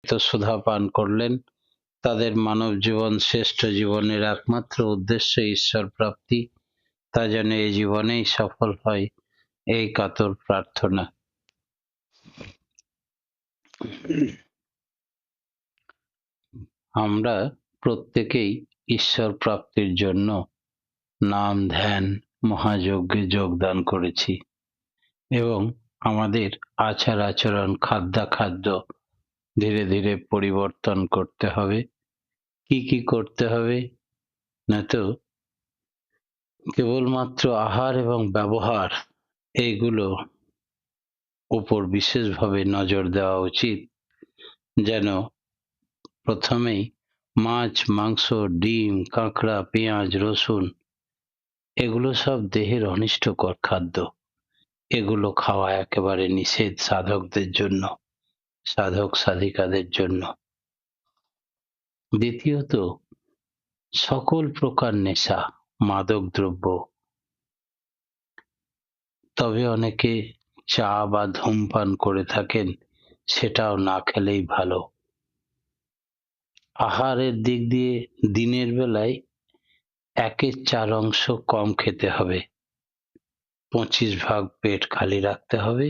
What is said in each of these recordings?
তো সুধা পান করলেন, তাদের মানব জীবন শ্রেষ্ঠ জীবনের একমাত্র উদ্দেশ্য ঈশ্বর প্রাপ্তি, তা যেন এই জীবনেই সফল হয়, এই কাতর প্রার্থনা। আমরা প্রত্যেকেই ঈশ্বর প্রাপ্তির জন্য নাম ধ্যান মহাযজ্ঞে যোগদান করেছি এবং আমাদের আচার আচরণ খাদ্যাখাদ্য ধীরে ধীরে পরিবর্তন করতে হবে। কি কি করতে হবে? না তো কেবলমাত্র আহার এবং ব্যবহার এইগুলো উপর বিশেষভাবে নজর দেওয়া উচিত, যেন প্রথমেই মাছ মাংস ডিম কাঁকড়া পেঁয়াজ রসুন এগুলো সব দেহের অনিষ্টকর খাদ্য, এগুলো খাওয়া একেবারে নিষেধ সাধকদের জন্য, সাধক সাধিকাদের জন্য। দ্বিতীয়ত, সকল প্রকার নেশা মাদক দ্রব্য, তবে অনেকে চা বা ধূমপান করে থাকেন, সেটাও না খেলেই ভালো। আহারের দিক দিয়ে দিনের বেলায় 1/4 কম খেতে হবে, 25 ভাগ পেট খালি রাখতে হবে,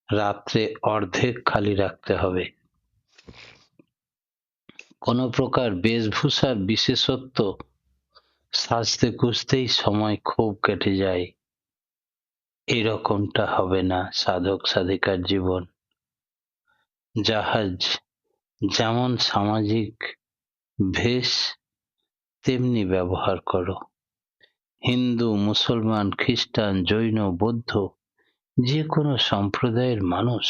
রাত্রে অর্ধেক খালি রাখতে হবে। কোনো প্রকার বেশভূষার বিশেষত্ব সাজতে খুঁজতেই সময় খুব কেটে যায়, এরকমটা হবে না সাধক সাধিকার জীবন। জাহাজ যেমন সামাজিক বেশ তেমনি ব্যবহার করো। হিন্দু মুসলমান খ্রিস্টান জৈন বৌদ্ধ যে কোনো সম্প্রদায়ের মানুষ,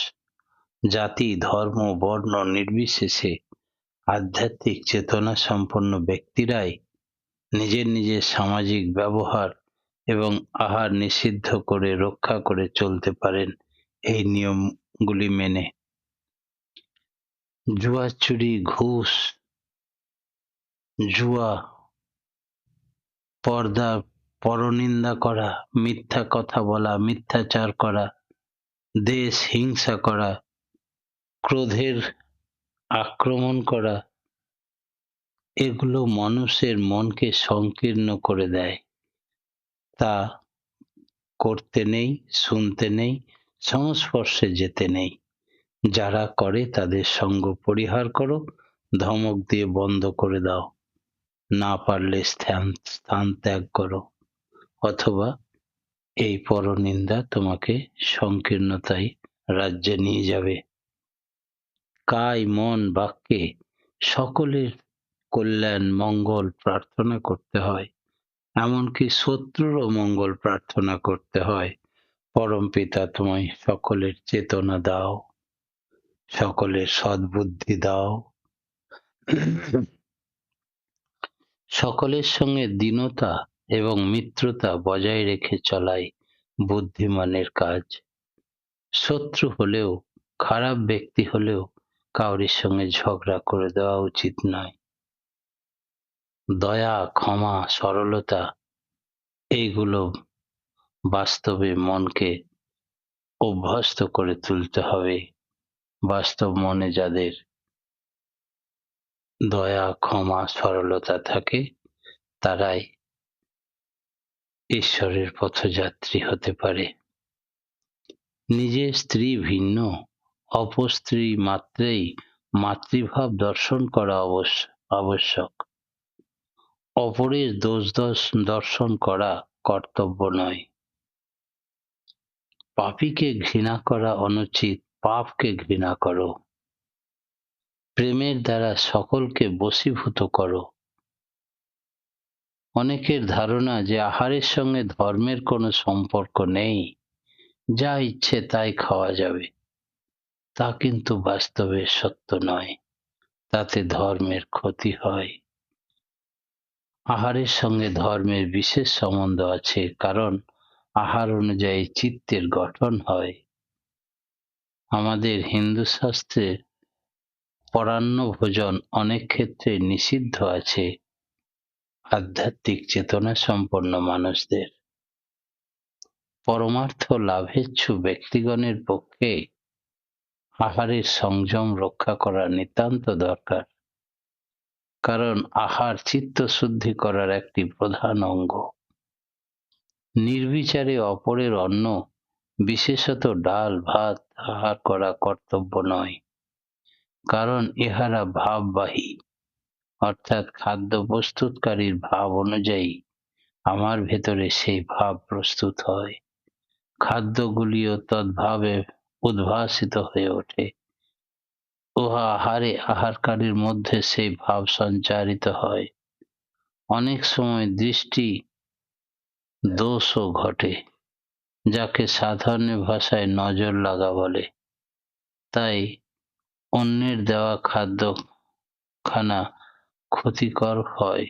জাতি ধর্ম বর্ণ নির্বিশেষে আধ্যাত্মিক চেতনা সম্পন্ন ব্যক্তিরাই নিজের নিজের সামাজিক ব্যবহার এবং আহার নিষিদ্ধ করে রক্ষা করে চলতে পারেন এই নিয়মগুলি মেনে। জুয়া চুরি ঘুষ জুয়া পর্দা পরনিন্দা করা মিথ্যা কথা বলা মিথ্যাচার করা দেশ হিংসা করা ক্রোধের আক্রমণ করা, এগুলো মানুষের মনকে সংকীর্ণ করে দেয়। তা করতে নেই, শুনতে নেই, সংস্পর্শে যেতে নেই। যারা করে তাদের সঙ্গ পরিহার করো, ধমক দিয়ে বন্ধ করে দাও, না পারলে স্থান ত্যাগ করো, অথবা এই পরনিন্দা তোমাকে সংকীর্ণতায় রাজ্যে নিয়ে যাবে। কায় মন বাক্যে সকলের কল্যাণ মঙ্গল প্রার্থনা করতে হয়, এমনকি শত্রুরও মঙ্গল প্রার্থনা করতে হয়। পরম পিতা তোমায় সকলের চেতনা দাও, সকলের সদ্বুদ্ধি দাও, সকলের সঙ্গে দীনতা এবং মিত্রতা বজায় রেখে চলাই বুদ্ধিমানের কাজ। শত্রু হলেও খারাপ ব্যক্তি হলেও কাউরির সঙ্গে ঝগড়া করে দেওয়া উচিত নয়। দয়া ক্ষমা সরলতা এইগুলো বাস্তবে মনকে অভ্যস্ত করে তুলতে হবে। বাস্তব মনে যাদের দয়া ক্ষমা সরলতা থাকে, তারাই ঈশ্বরের পথযাত্রী হতে পারে। নিজের স্ত্রী ভিন্ন, অপর স্ত্রী মাত্রেই মাতৃভাব দর্শন করা আবশ্যক। অপরের দোষ দর্শন করা কর্তব্য নয়। পাপীকে ঘৃণা করা অনুচিত, পাপকে ঘৃণা করো। প্রেমের দ্বারা সকলকে বশীভূত করো। অনেকের ধারণা যে আহারের সঙ্গে ধর্মের কোনো সম্পর্ক নেই, যা ইচ্ছে তাই খাওয়া যাবে, তা কিন্তু বাস্তবে সত্য নয়, তাতে ধর্মের ক্ষতি হয়। আহারের সঙ্গে ধর্মের বিশেষ সম্বন্ধ আছে, কারণ আহার অনুযায়ী চিত্তের গঠন হয়। আমাদের হিন্দু শাস্ত্রে পরান্ন ভোজন অনেক ক্ষেত্রে নিষিদ্ধ আছে আধ্যাত্মিক চেতনা সম্পন্ন মানুষদের। পরমার্থ লাভেচ্ছু ব্যক্তিগণের পক্ষে আহারের সংযম রক্ষা করা নিতান্ত দরকার, কারণ আহার চিত্তশুদ্ধি করার একটি প্রধান অঙ্গ। নির্বিচারে অপরের অন্ন, বিশেষত ডাল ভাত আহার করা কর্তব্য নয়, কারণ ইহারা ভাববাহী, অর্থাৎ খাদ্য প্রস্তুতকারীর ভাব অনুযায়ী আমার ভেতরে সেই ভাব প্রস্তুত হয়, খাদ্যগুলিও তদ্ভাবে উদ্ভাসিত হয়ে ওঠে, উহা আহারে আহারকারীর মধ্যে সেই ভাব সঞ্চারিত হয়। অনেক সময় দৃষ্টি দোষও ঘটে, যাকে সাধারণ ভাষায় নজর লাগা বলে। তাই অন্যের দেওয়া খাদ্য খানা ক্ষতিকর হয়।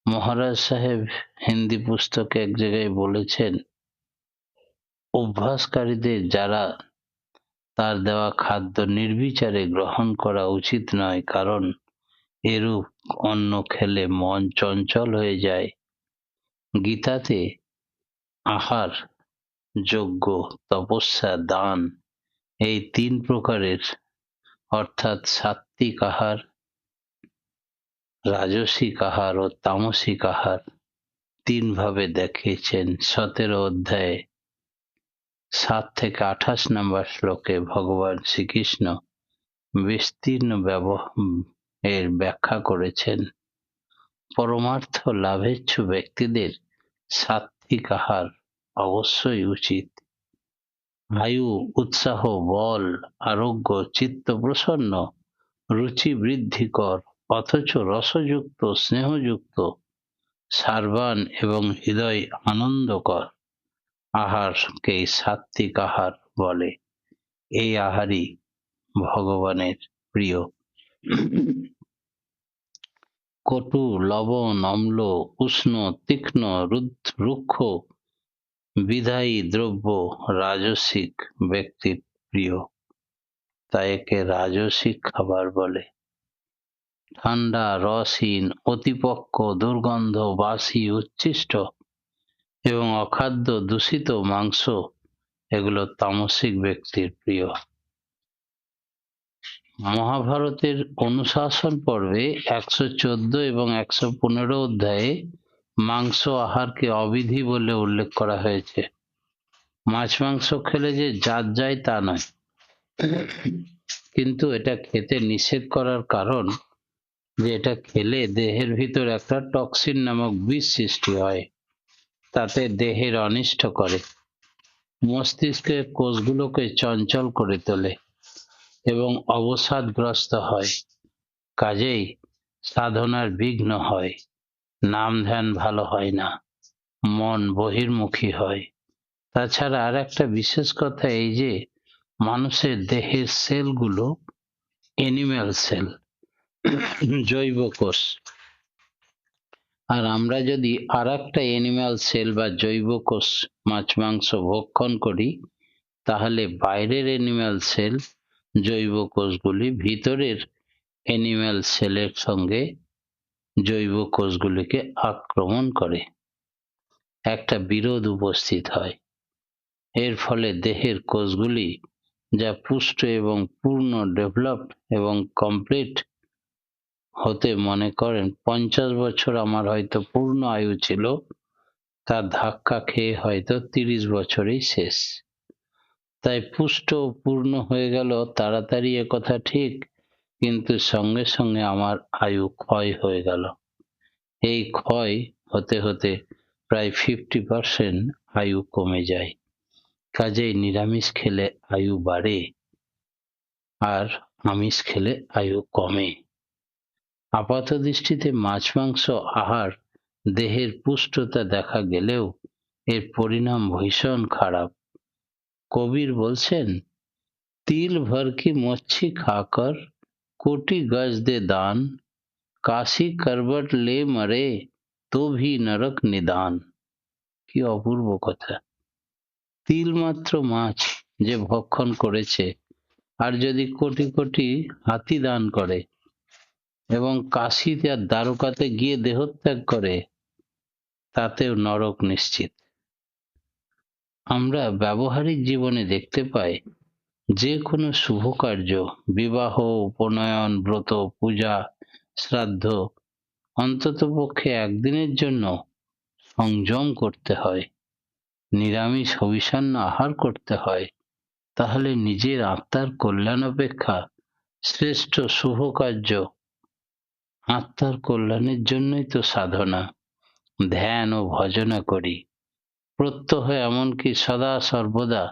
মহারাজ সাহেব হিন্দি পুস্তকে এক জায়গায় বলেছেন, অভ্যাসকারীদের যারা তার দেওয়া খাদ্য নির্বিচারে গ্রহণ করা উচিত নয়, কারণ এরূপ অন্ন খেলে মন চঞ্চল হয়ে যায়। গীতাতে আহার, যজ্ঞ, তপস্যা, দান এই তিন প্রকারের, অর্থাৎ সাত্ত্বিক আহার, রাজসিক আহার ও তামসিক আহার তিন ভাবে দেখিয়েছেন। 17 অধ্যায়ে 7 থেকে 28 নম্বর শ্লোকে ভগবান শ্রীকৃষ্ণ বিস্তীর্ণ এর ব্যাখ্যা করেছেন। পরমার্থ লাভেচ্ছু ব্যক্তিদের সাত্ত্বিক আহার অবশ্যই উচিত। আয়ু, উৎসাহ, বল, আরোগ্য, চিত্ত প্রসন্ন, রুচি বৃদ্ধিকর অথচ রসযুক্ত, স্নেহযুক্ত, সার্বান এবং হৃদয় আনন্দকর আহারকে সাত্ত্বিক আহার বলে। এই আহারই ভগবানের প্রিয়। কটু, লবণ, অম্ল, উষ্ণ, তীক্ষ্ণ, রুক্ষ, বিধায়ী দ্রব্য রাজসিক ব্যক্তির প্রিয়, তাই একে রাজসিক খাবার বলে। ঠান্ডা, রসহীন, অতিপক্ব, দুর্গন্ধ, বাসি, উচ্ছিষ্ট এবং অখাদ্য দূষিত মাংস এগুলো তামসিক ব্যক্তির প্রিয়। মহাভারতের অনুশাসন পর্বে 114 এবং 115 অধ্যায়ে মাংস আহারকে অবিধি বলে উল্লেখ করা হয়েছে। মাছ মাংস খেলে যে জাত যায় তা নয়, কিন্তু এটা খেতে নিষেধ করার কারণ যে এটা খেলে দেহের ভিতর একটা টক্সিন নামক বিষ সৃষ্টি হয়, তাতে দেহের অনিষ্ট করে, মস্তিষ্কের কোষগুলোকে চঞ্চল করে তোলে এবং অবসাদগ্রস্ত হয়। কাজেই সাধনার বিঘ্ন হয়, নাম ধ্যান ভালো হয় না, মন বহির্মুখী হয়। তাছাড়া আর একটা বিশেষ কথা এই যে মানুষের দেহের সেলগুলো অ্যানিম্যাল সেল, জৈব কোষ, আর আমরা যদি আর একটা অ্যানিম্যাল সেল বা জৈব কোষ মাছ মাংস ভক্ষণ করি, তাহলে বাইরের অ্যানিম্যাল সেল জৈব কোষগুলি ভিতরের অ্যানিম্যাল সেলের সঙ্গে জৈব কোষগুলিকে আক্রমণ করে, একটা বিরোধ উপস্থিত হয়। এর ফলে দেহের কোষগুলি যা পুষ্ট এবং পূর্ণ ডেভেলপড এবং কমপ্লিট হতে মনে করেন 50 বছর আমার হয়তো পূর্ণ আয়ু ছিল, তার ধাক্কা খেয়ে হয়তো 30 বছরেই শেষ। তাই পুষ্ট পূর্ণ হয়ে গেল তাড়াতাড়ি, একথা ঠিক, কিন্তু সঙ্গে সঙ্গে আমার আয়ু ক্ষয় হয়ে গেল। এই ক্ষয় হতে হতে প্রায় 50% আয়ু কমে যায়। কাজেই নিরামিষ খেলে আয়ু বাড়ে আর আমিষ খেলে আয়ু কমে। আপাত দৃষ্টিতে মাছ মাংস আহার দেহের পুষ্টতা দেখা গেলেও এর পরিণাম ভীষণ খারাপ। কবির বলছেন, তিল ভর কি মচ্ছি খাকর কোটি গজ দে দান, কাশি করবট লে মরে তো ভি নরক নিদান। কি অপূর্ব কথা! তিল মাত্র মাছ যে ভক্ষণ করেছে, আর যদি কোটি কোটি হাতি দান করে এবং কাশীতে আর দ্বারকাতে গিয়ে দেহত্যাগ করে, তাতেও নরক নিশ্চিত। আমরা ব্যবহারিক জীবনে দেখতে পাই যে কোনো শুভ কার্য, বিবাহ, উপনয়ন, ব্রত, পূজা, শ্রাদ্ধ অন্ততপক্ষে একদিনের জন্য সংযম করতে হয়, নিরামিষ হবিষান্ন আহার করতে হয়। তাহলে নিজের আত্মার কল্যাণ অপেক্ষা শ্রেষ্ঠ শুভ কার্য আত্মার কল্যাণের জন্যই তো সাধনা, ধ্যান ও ভজনা করি। প্রত্যহ এমনকি সদা সর্বদা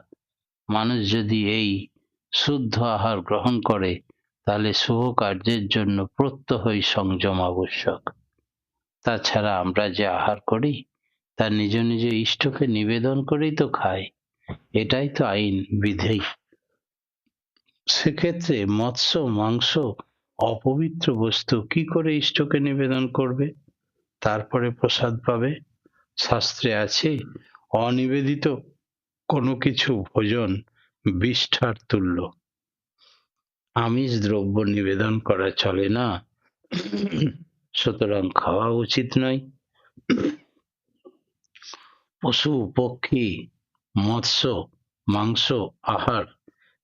মানুষ যদি এই শুদ্ধ আহার গ্রহণ করে, তাহলে শুভ কার্যের জন্য প্রত্যহই সংযম আবশ্যক। তাছাড়া আমরা যে আহার করি তা নিজ নিজ ইষ্টকে নিবেদন করেই তো খাই, এটাই তো আইন বিধি। সেক্ষেত্রে মৎস্য মাংস অপবিত্র বস্তু, কি করে ইষ্টকে নিবেদন করবে, তারপরে প্রসাদ পাবে? শাস্ত্রে আছে, অনিবেদিত কোনো কিছু ভোজন বিষ্ঠার তুল্য। আমিষ দ্রব্য নিবেদন করা চলে না, সুতরাং খাওয়া উচিত নয়। পশু পক্ষী মৎস্য মাংস আহার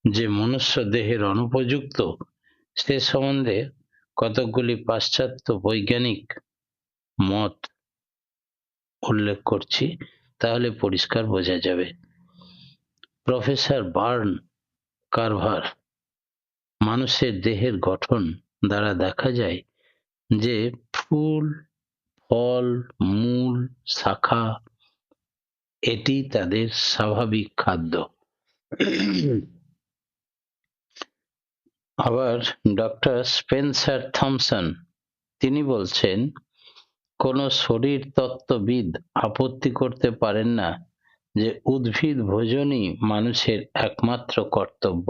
যে মনুষ্য দেহের অনুপযুক্ত, সে সম্বন্ধে কতকগুলি পাশ্চাত্য বৈজ্ঞানিক মত উল্লেখ করছি, তাহলে পরিষ্কার বোঝা যাবে। প্রফেসর বার্ন কারভার মানুষের দেহের গঠন দ্বারা দেখা যায় যে ফুল, ফল, মূল, শাখা এটি তাদের স্বাভাবিক খাদ্য। আবার ডক্টর স্পেন্সার থমসন তিনি বলছেন, কোনো শরীর তত্ত্ববিদ আপত্তি করতে পারেন না যে উদ্ভিদ ভোজনই মানুষের একমাত্র কর্তব্য।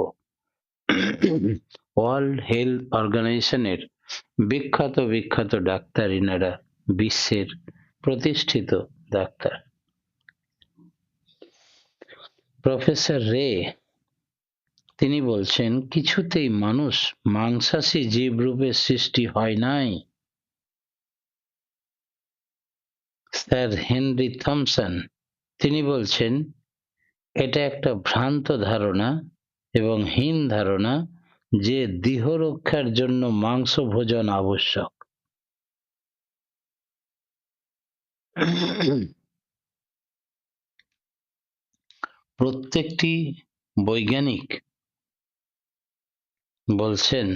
ওয়ার্ল্ড হেলথ অর্গানাইজেশনের বিখ্যাত বিখ্যাত ডাক্তার ইনারা, বিশ্বের প্রতিষ্ঠিত ডাক্তার। প্রফেসর রে তিনি বলছেন, কিছুতেই মানুষ মাংসাশী জীব রূপে সৃষ্টি হয় নাই। স্যার হেনরি থমসন তিনি বলছেন, এটা একটা ভ্রান্ত ধারণা এবং হীন ধারণা যে দেহ রক্ষার জন্য মাংস ভোজন আবশ্যক। প্রত্যেকটি বৈজ্ঞানিক বলছেন,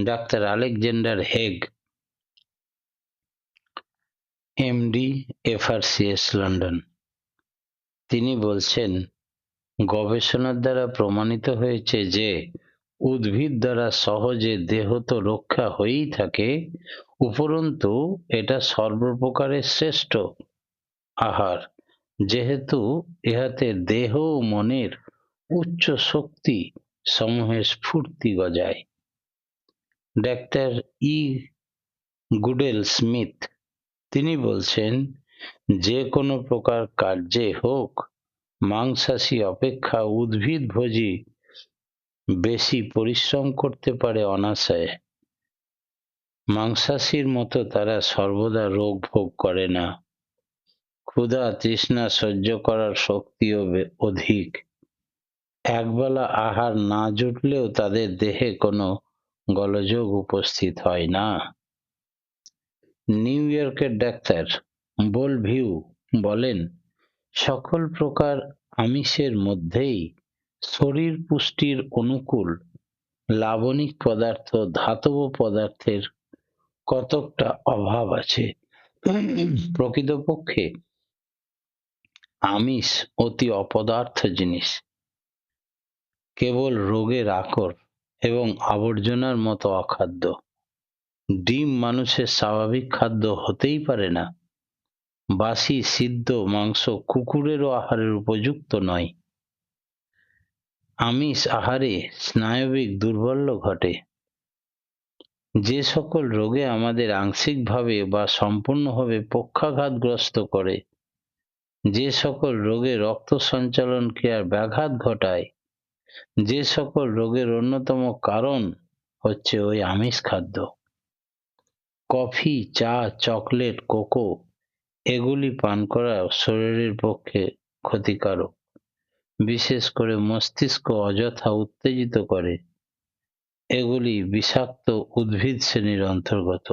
doctor Alexander Hague MD FRCS London তিনি বলছেন, গবেষণার দ্বারা প্রমাণিত হয়েছে যে উদ্ভিদ দ্বারা সহজে দেহ তো রক্ষা হয়েই থাকে, উপরন্তু এটা সর্বপ্রকারের শ্রেষ্ঠ আহার, যেহেতু ইহাতে দেহ ও মনের উচ্চ শক্তি সমূহের স্ফূর্তি গজায়। ডাক্তার ই গুডেল স্মিথ তিনি বলছেন, যে কোনো প্রকার কার্যে হোক মাংসাশী অপেক্ষা উদ্ভিদভোজী বেশি পরিশ্রম করতে পারে অনায়াসে। মাংসাশীর মতো তারা সর্বদা রোগ ভোগ করে না। ক্ষুধা তৃষ্ণা সহ্য করার শক্তিও অধিক। একবেলা আহার না জুটলেও তাদের দেহে কোনো গোলযোগ উপস্থিত হয় না। নিউ ইয়র্কের ডাক্তার বোলভিউ বলেন, সকল প্রকার আমিষের মধ্যেই শরীর পুষ্টির অনুকূল লাবণিক পদার্থ ধাতব পদার্থের কতকটা অভাব আছে। প্রকৃতপক্ষে আমিষ অতি অপদার্থ জিনিস, কেবল রোগের আকর এবং আবর্জনার মতো অখাদ্য। ডিম মানুষের স্বাভাবিক খাদ্য হতেই পারে না। বাসি সিদ্ধ মাংস কুকুরেরও আহারের উপযুক্ত নয়। আমিষ আহারে স্নায়বিক দুর্বল্য ঘটে। যে সকল রোগে আমাদের আংশিকভাবে বা সম্পূর্ণভাবে পক্ষাঘাতগ্রস্ত করে, যে সকল রোগে রক্ত সঞ্চালন ক্রিয়ার ব্যাঘাত ঘটায়, যে সকল রোগের অন্যতম কারণ হচ্ছে ওই আমিষ খাদ্য। কফি, চা, চকলেট, কোকো এগুলি পান করা শরীরের পক্ষে ক্ষতিকারক। বিশেষ করে মস্তিষ্ক অযথা উত্তেজিত করে। এগুলি বিষাক্ত উদ্ভিদ শ্রেণীর অন্তর্গত।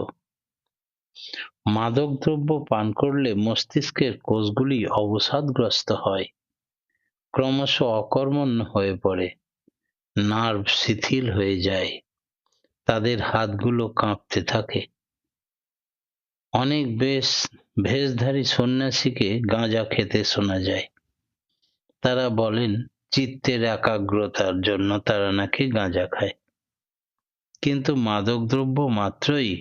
মাদকদ্রব্য পান করলে মস্তিষ্কের কোষগুলি অবসাদগ্রস্ত হয়, ক্রমশ অকর্মণ্য হয়ে পড়ে, নার্ভ শিথিল হয়ে যায়, তাদের হাতগুলো কাঁপতে থাকে। অনেক ভেষধারী সন্ন্যাসীকে গাঁজা খেতে শোনা যায়। তারা বলেন চিত্তের একাগ্রতার জন্য তারা নাকি গাঁজা খায়। কিন্তু মাদকদ্রব্য মাত্রই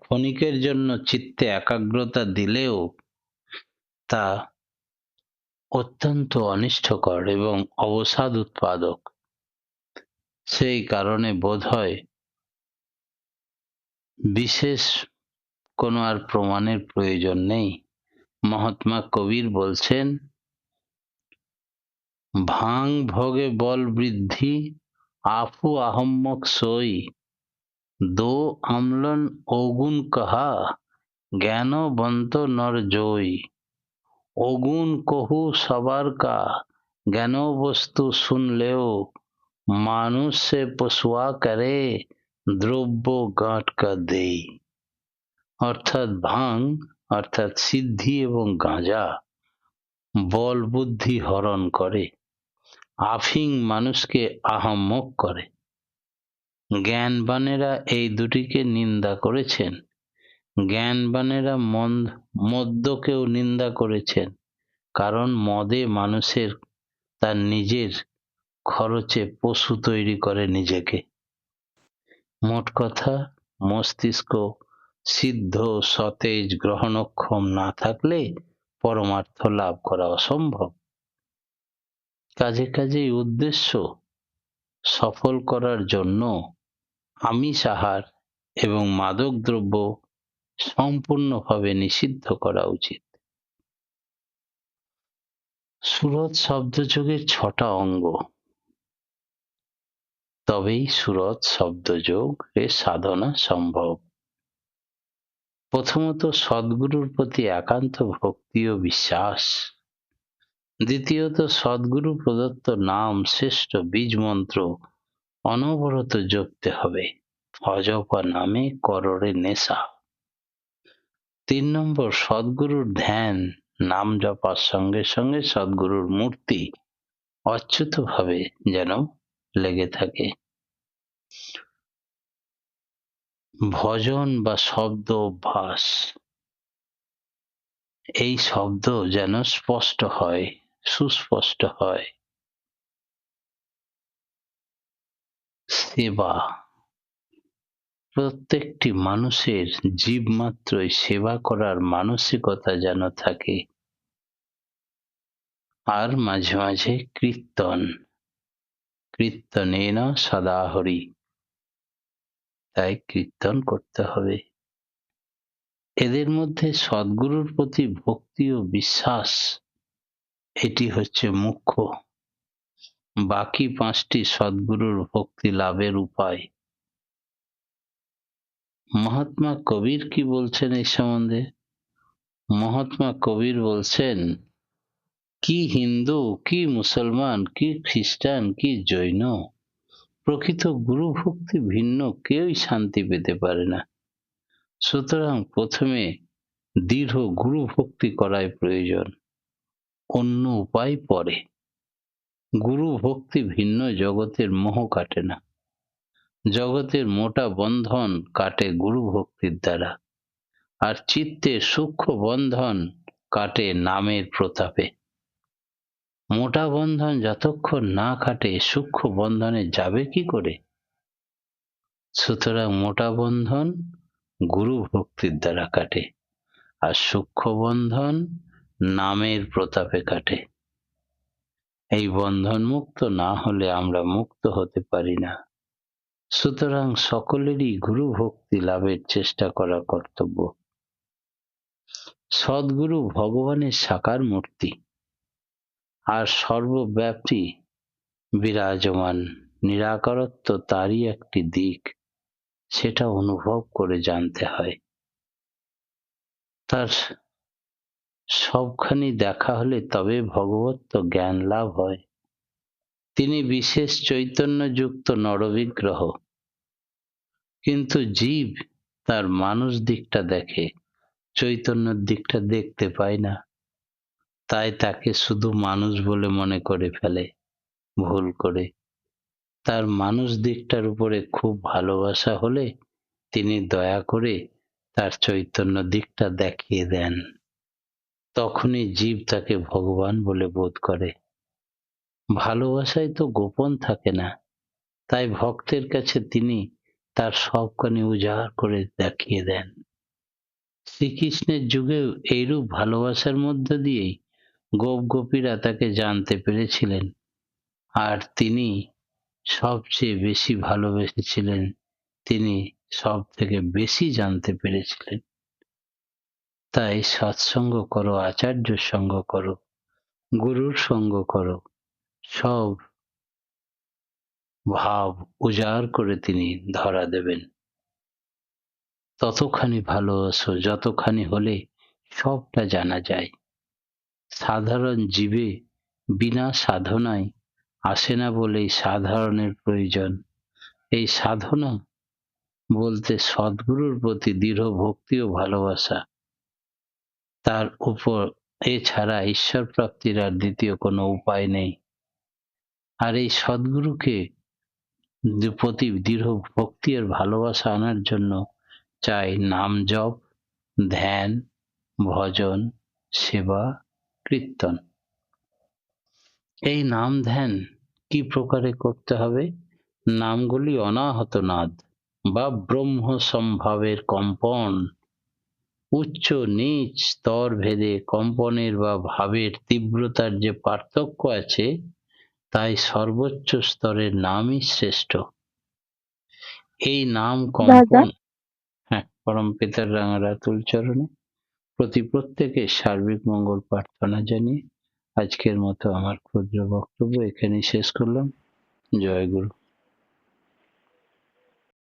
ক্ষণিকের জন্য চিত্তে একাগ্রতা দিলেও তা অত্যন্ত অনিষ্টকর এবং অবসাদ উৎপাদক। সেই কারণে বোধহয় বিশেষ কোনো আর প্রমাণের প্রয়োজন নেই। মহাত্মা কবির বলছেন, ভাং ভোগে বল বৃদ্ধি, আফু আহম্মক সই, দো আমলন অগুণ কাহা, জ্ঞানবন্ত নর জয়। অগুণ কহু সবার কা, জ্ঞান বস্তু শুনলেও, মানুষ সে পশুয়া করে, দ্রব্য গাঁট কা দেই। অর্থাৎ ভাং অর্থাৎ সিদ্ধি এবং গাঁজা বল বুদ্ধি হরণ করে, আফিং মানুষকে আহাম্মক করে। জ্ঞানবানেরা এই দুটিকে নিন্দা করেছেন। জ্ঞানবানেরা মদ্যকেও নিন্দা করেছেন, কারণ মদে মানুষের তার নিজের খরচে পশু তৈরি করে নিজেকে। মোট কথা, মস্তিষ্ক সিদ্ধ, সতেজ, গ্রহণক্ষম না থাকলে পরমার্থ লাভ করা অসম্ভব। কাজেই উদ্দেশ্য সফল করার জন্য আমিষ আহার এবং মাদকদ্রব্য সম্পূর্ণভাবে নিষিদ্ধ করা উচিত। সুরত শব্দযোগের 6টা অঙ্গ, তবেই সুরত শব্দযোগ এর সাধনা সম্ভব। প্রথমত সদ্গুরুর প্রতি একান্ত ভক্তি ও বিশ্বাস। দ্বিতীয়ত সদ্গুরু প্রদত্ত নাম শ্রেষ্ঠ বীজ মন্ত্র অনবরত জপতে হবে। অজপা নামে কররে নেশা। 3 নম্বর সদ্গুরুর ধ্যান। নাম জপার সঙ্গে সঙ্গে সদ্গুরুর মূর্তি অচ্যুতভাবে যেন লেগে থাকে। ভজন বা শব্দ অভ্যাস। এই শব্দ যেন স্পষ্ট হয়, সুস্পষ্ট হয়। সেবা। প্রত্যেকটি মানুষের জীব মাত্রই সেবা করার মানসিকতা যেন থাকে। আর মাঝে মাঝে কীর্তন। কীর্তনেন সদা হরি। তাই কীর্তন করতে হবে। এদের মধ্যে সদ্গুরুর প্রতি ভক্তি ও বিশ্বাস এটি হচ্ছে মুখ্য। বাকি 5টি সদ্গুরুর ভক্তি লাভের উপায়। মহাত্মা কবির কি বলছেন এই সম্বন্ধে? মহাত্মা কবির বলছেন, কি হিন্দু, কি মুসলমান, কি খ্রিস্টান, কি জৈন, প্রকৃত গুরু ভক্তি ভিন্ন কেউই শান্তি পেতে পারে না। সুতরাং প্রথমে দৃঢ় গুরু ভক্তি করাই প্রয়োজন, অন্য উপায় পরে। গুরু ভক্তি ভিন্ন জগতের মোহ কাটে না। জগতের মোটা বন্ধন কাটে গুরু ভক্তির দ্বারা, আর চিত্তের সূক্ষ্ম বন্ধন কাটে নামের প্রতাপে। মোটা বন্ধন যতক্ষণ না কাটে সূক্ষ্ম বন্ধনে যাবে কি করে? সুতরাং মোটা বন্ধন গুরু ভক্তির দ্বারা কাটে, আর সূক্ষ্ম বন্ধন নামের প্রতাপে কাটে। এই বন্ধন মুক্ত না হলে আমরা মুক্ত হতে পারি না। সুতরাং সকলেরই গুরু ভক্তি লাভের চেষ্টা করা কর্তব্য। সদ্গুরু ভগবানের সাকার মূর্তি আর সর্বব্যাপী বিরাজমান। নিরাকারত্ব তারই একটি দিক, সেটা অনুভব করে জানতে হয়। তার সবখানি দেখা হলে তবে ভগবত্ব জ্ঞান লাভ হয়। তিনি বিশেষ চৈতন্যযুক্ত নরবিগ্রহ, কিন্তু জীব তার মানুষ দিকটা দেখে, চৈতন্যের দিকটা দেখতে পায় না। তাই তাকে শুধু মানুষ বলে মনে করে ফেলে ভুল করে। তার মানুষ দিকটার উপরে খুব ভালোবাসা হলে তিনি দয়া করে তার চৈতন্য দিকটা দেখিয়ে দেন। তখনই জীব তাকে ভগবান বলে বোধ করে। ভালোবাসায় তো গোপন থাকে না, তাই ভক্তের কাছে তিনি তার সবখানি উজাড় করে দেখিয়ে দেন। শ্রীকৃষ্ণের যুগেও এইরূপ ভালোবাসার মধ্য দিয়েই গোপ গোপীরা তাকে জানতে পেরেছিলেন, আর তিনি সবচেয়ে বেশি ভালোবেসেছিলেন, তিনি সব থেকে বেশি জানতে পেরেছিলেন। তাই সৎসঙ্গ করো, আচার্যর সঙ্গ করো, গুরুর সঙ্গ করো, সব ভাব উজাড় করে তিনি ধরা দেবেন। ততখানি ভালোবাসো যতখানি হলে সবটা জানা যায়। সাধারণ জীবে বিনা সাধনায় আসে না বলেই সাধারণের প্রয়োজন। এই সাধনা বলতে সদ্গুরুর প্রতি দৃঢ় ভক্তি ও ভালোবাসা, তার উপর এছাড়া ঈশ্বর প্রাপ্তির আর দ্বিতীয় কোনো উপায় নেই। আর এই সদ্গুরুকে প্রতি দৃঢ় ভক্তি আর ভালোবাসা আনার জন্য চাই নাম জপ, ধ্যান, ভজন, সেবা, কীর্তন। এই নাম ধ্যান কি প্রকারে করতে হবে? নামগুলি অনাহত নাদ বা ব্রহ্ম সম্ভাবের কম্পন। উচ্চ নীচ স্তর ভেদে কম্পনের বা ভাবের তীব্রতার যে পার্থক্য আছে, তাই সর্বোচ্চ স্তরের নামই শ্রেষ্ঠ। এই নাম দাদা, কম্পন, হ্যাঁ, পরম পিতার রাঙারাতুল চরণে প্রত্যেকের সার্বিক মঙ্গল প্রার্থনা জানিয়ে আজকের মতো আমার ক্ষুদ্র বক্তব্য এখানেই শেষ করলাম। জয় গুরু।